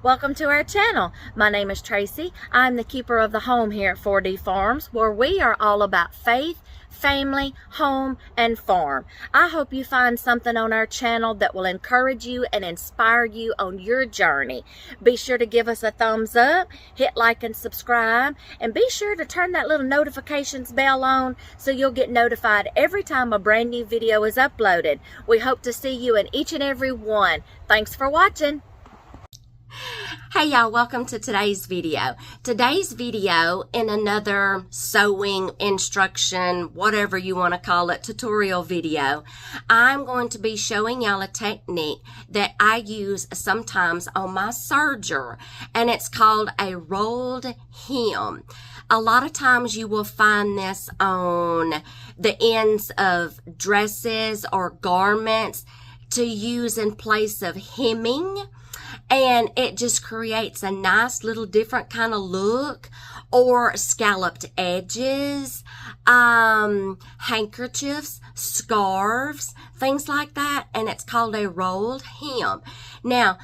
Welcome to our channel. My name is Tracy. I'm the keeper of the home here at 4D Farms, where we are all about faith, family, home, and farm. I hope you find something on our channel that will encourage you and inspire you on your journey. Be sure to give us a thumbs up, hit like and subscribe, and be sure to turn that little notifications bell on so you'll get notified every time a brand new video is uploaded. We hope to see you in each and every one. Thanks for watching. Hey y'all, welcome to today's video. Today's video in another sewing instruction, whatever you want to call it, tutorial video. I'm going to be showing y'all a technique that I use sometimes on my serger, and it's called a rolled hem. A lot of times you will find this on the ends of dresses or garments to use in place of hemming. And it just creates a nice little different kind of look, or scalloped edges, handkerchiefs, scarves, things like that. And it's called a rolled hem. Now,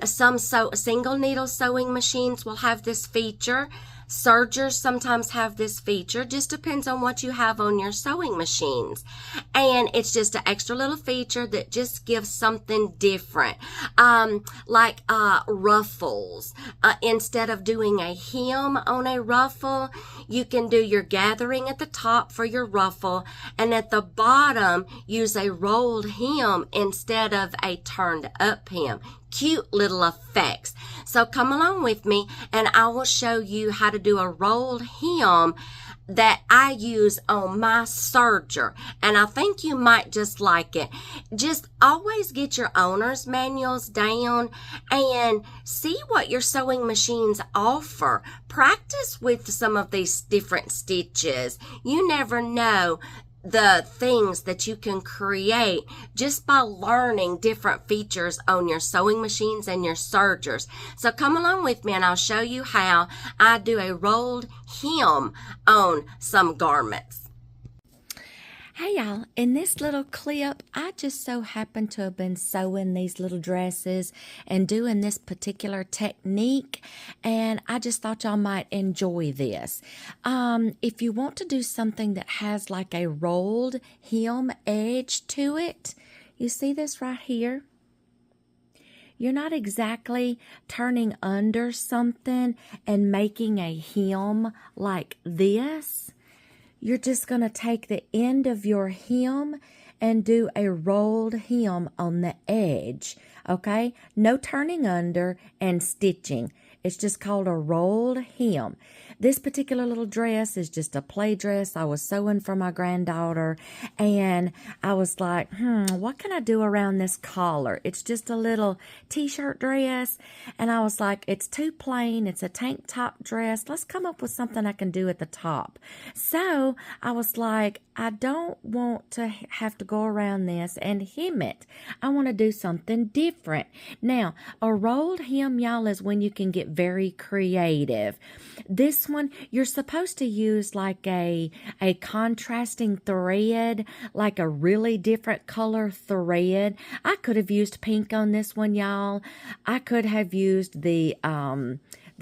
some single needle sewing machines will have this feature. Sergers sometimes have this feature. Just depends on what you have on your sewing machines. And it's just an extra little feature that just gives something different. Like ruffles. Instead of doing a hem on a ruffle, you can do your gathering at the top for your ruffle, and at the bottom use a rolled hem instead of a turned up hem. Cute little effects. So come along with me and I will show you how to do a rolled hem that I use on my serger, and I think you might just like it. Just always get your owner's manuals down and see what your sewing machines offer. Practice with some of these different stitches. You never know the things that you can create just by learning different features on your sewing machines and your sergers. So come along with me and I'll show you how I do a rolled hem on some garments. Hey y'all, in this little clip, I just so happen to have been sewing these little dresses and doing this particular technique, and I just thought y'all might enjoy this. If you want to do something that has like a rolled hem edge to it, you see this right here? You're not exactly turning under something and making a hem like this. You're just going to take the end of your hem and do a rolled hem on the edge, okay? No turning under and stitching. It's just called a rolled hem. This particular little dress is just a play dress I was sewing for my granddaughter, and I was like, what can I do around this collar? It's just a little t-shirt dress, and I was like, it's too plain. It's a tank top dress. Let's come up with something I can do at the top. So I was like, I don't want to have to go around this and hem it. I want to do something different. Now, a rolled hem, y'all, is when you can get very creative. This one, you're supposed to use like a contrasting thread, like a really different color thread. I could have used pink on this one, y'all. I could have used the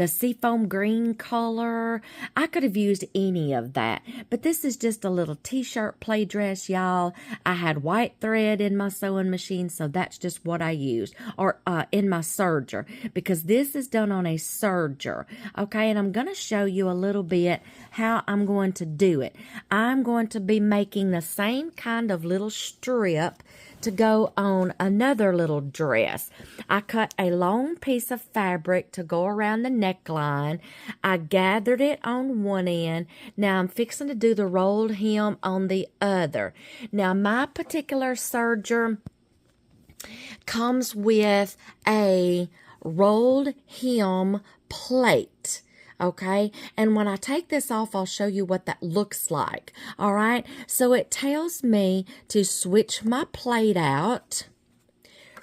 seafoam green color. I could have used any of that. But this is just a little t-shirt play dress, y'all. I had white thread in my sewing machine, so that's just what I used. Or in my serger, because this is done on a serger. Okay, and I'm going to show you a little bit how I'm going to do it. I'm going to be making the same kind of little strip to go on another little dress. I cut a long piece of fabric to go around the neckline. I gathered it on one end. Now I'm fixing to do the rolled hem on the other. Now my particular serger comes with a rolled hem plate. Okay, and when I take this off, I'll show you what that looks like. All right, so it tells me to switch my plate out,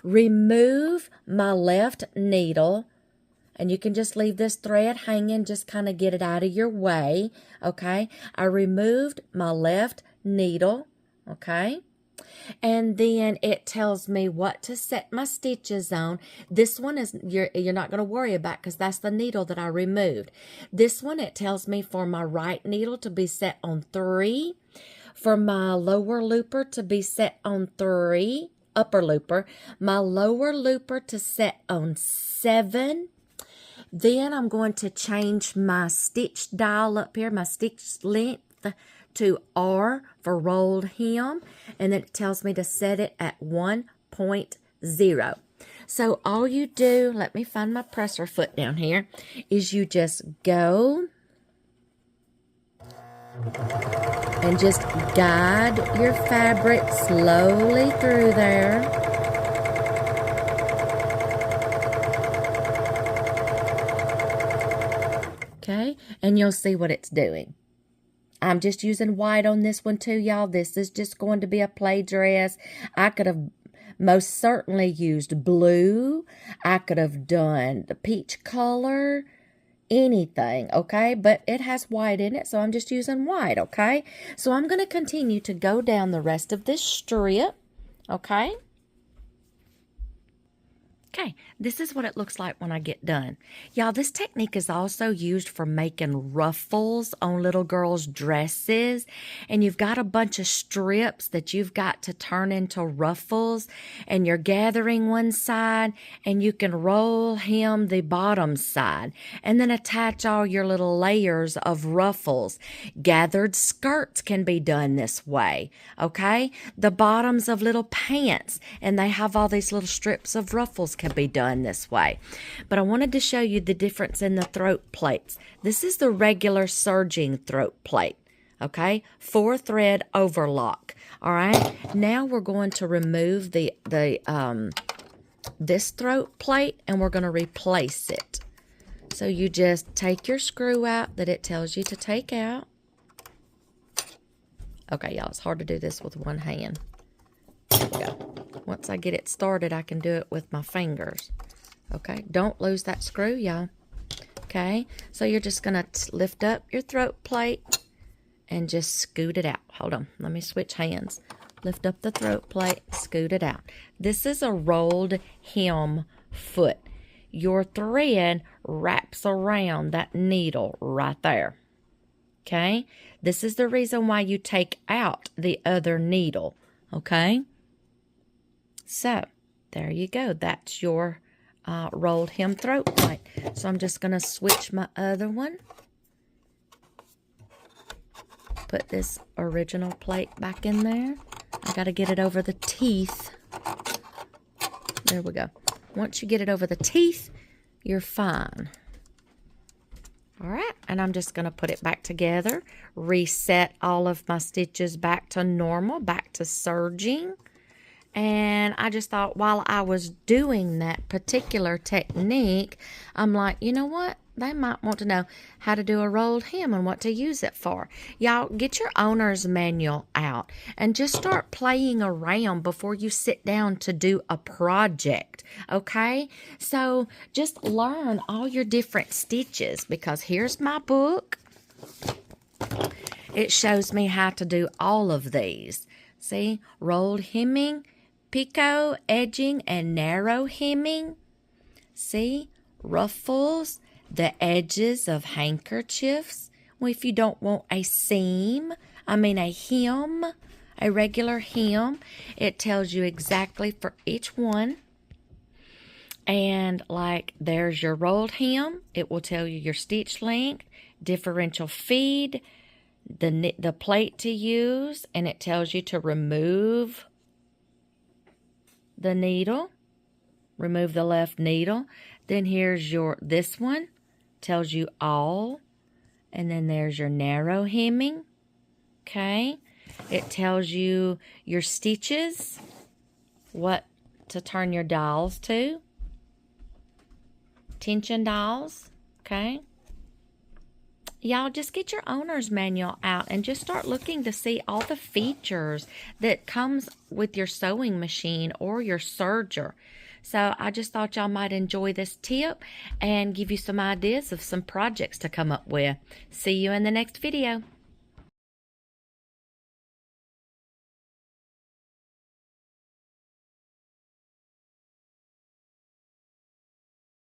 remove my left needle, and you can just leave this thread hanging, just kind of get it out of your way. Okay, I removed my left needle. Okay, And then it tells me what to set my stitches on. This one is you're not going to worry about because that's the needle that I removed. This one, it tells me for my right needle to be set on 3, for my lower looper to be set on 3, upper looper, my lower looper to set on 7. Then I'm going to change my stitch dial up here, my stitch length, to R for rolled hem, and then it tells me to set it at 1.0. So all you do, let me find my presser foot down here, is you just go and just guide your fabric slowly through there. Okay, and you'll see what it's doing. I'm just using white on this one too, y'all. This is just going to be a play dress. I could have most certainly used blue. I could have done the peach color, anything, okay? But it has white in it, so I'm just using white, okay? So I'm going to continue to go down the rest of this strip, okay? Okay, this is what it looks like when I get done. Y'all, this technique is also used for making ruffles on little girls' dresses. And you've got a bunch of strips that you've got to turn into ruffles. And you're gathering one side, and you can roll hem the bottom side. And then attach all your little layers of ruffles. Gathered skirts can be done this way, okay? The bottoms of little pants, and they have all these little strips of ruffles can be done this way. But I wanted to show you the difference in the throat plates. This is the regular serging throat plate, okay? 4-thread overlock. All right, now we're going to remove this throat plate, and we're going to replace it. So you just take your screw out that it tells you to take out. Okay, y'all, it's hard to do this with one hand. There we go. Once I get it started, I can do it with my fingers. Okay, don't lose that screw, y'all. Okay, so you're just going to lift up your throat plate and just scoot it out. Hold on, let me switch hands. Lift up the throat plate, scoot it out. This is a rolled hem foot. Your thread wraps around that needle right there. Okay, this is the reason why you take out the other needle. Okay. So, there you go. That's your rolled hem throat plate. So, I'm just going to switch my other one. Put this original plate back in there. I got to get it over the teeth. There we go. Once you get it over the teeth, you're fine. All right, and I'm just going to put it back together. Reset all of my stitches back to normal, back to serging. And I just thought while I was doing that particular technique, I'm like, you know what? They might want to know how to do a rolled hem and what to use it for. Y'all, get your owner's manual out and just start playing around before you sit down to do a project, okay? So just learn all your different stitches, because here's my book. It shows me how to do all of these. See, rolled hemming, picot, edging, and narrow hemming. See, ruffles, the edges of handkerchiefs. Well, if you don't want a seam, a hem, a regular hem, it tells you exactly for each one. And like there's your rolled hem. It will tell you your stitch length, differential feed, the plate to use, and it tells you to remove the needle, remove the left needle. Then here's this one, tells you all, and then there's your narrow hemming, okay? It tells you your stitches, what to turn your dials to, tension dials, okay? Y'all, just get your owner's manual out and just start looking to see all the features that comes with your sewing machine or your serger. So I just thought y'all might enjoy this tip and give you some ideas of some projects to come up with. See you in the next video.